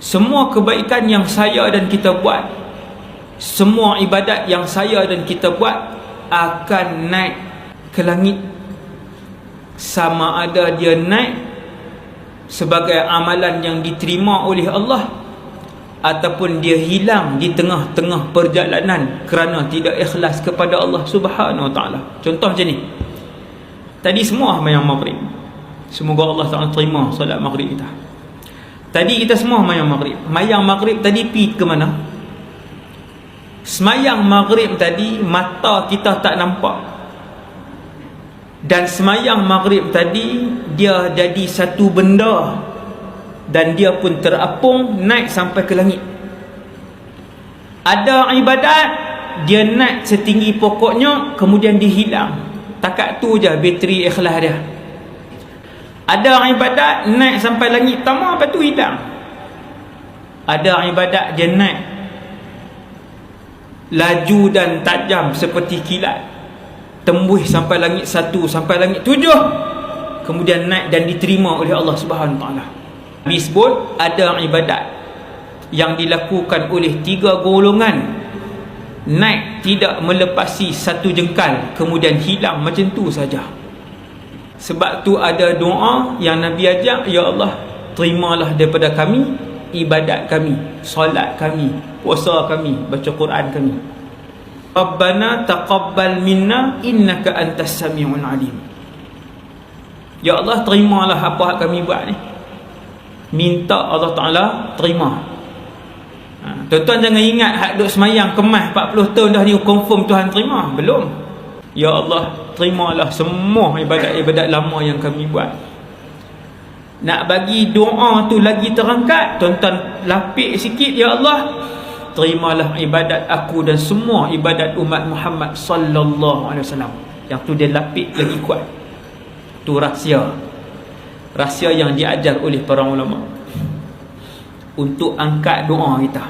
semua kebaikan yang saya dan kita buat, semua ibadat yang saya dan kita buat akan naik ke langit, sama ada dia naik sebagai amalan yang diterima oleh Allah ataupun dia hilang di tengah-tengah perjalanan kerana tidak ikhlas kepada Allah Subhanahu Wa Taala. Contoh macam ni, tadi semua mayang maghrib, semoga Allah Taala terima solat maghrib kita. Tadi kita semua mayang maghrib. Mayang maghrib tadi pi ke mana? Semayang maghrib tadi mata kita tak nampak, dan semayang maghrib tadi dia jadi satu benda dan dia pun terapung naik sampai ke langit. Ada ibadat dia naik setinggi pokoknya kemudian dia hilang, takat tu je bateri ikhlas dia. Ada ibadat naik sampai langit pertama, lepas tu hilang. Ada ibadat dia naik laju dan tajam seperti kilat, tembus sampai langit 1, sampai langit 7, kemudian naik dan diterima oleh Allah Subhanahu Wa Taala. Disebut ada ibadat yang dilakukan oleh 3 golongan, naik tidak melepasi 1 jengkal kemudian hilang macam tu saja. Sebab tu ada doa yang Nabi ajak, ya Allah terimalah daripada kami ibadat kami, solat kami, puasa kami, baca Quran kami. Rabbana taqabbal minna innaka antas samiul alim. Ya Allah terimalah apa yang kami buat ni. Minta Allah Ta'ala terima. Tuan-tuan jangan ingat hak duk semayang kemas 40 tahun dah ni confirm Tuhan terima. Belum. Ya Allah terimalah semua ibadat-ibadat lama yang kami buat. Nak bagi doa tu lagi terangkat, tuan-tuan lapik sikit, ya Allah terimalah ibadat aku dan semua ibadat umat Muhammad sallallahu alaihi wasallam. Yang tu dia lapik lagi kuat. Tu rahsia yang diajar oleh para ulama untuk angkat doa kita.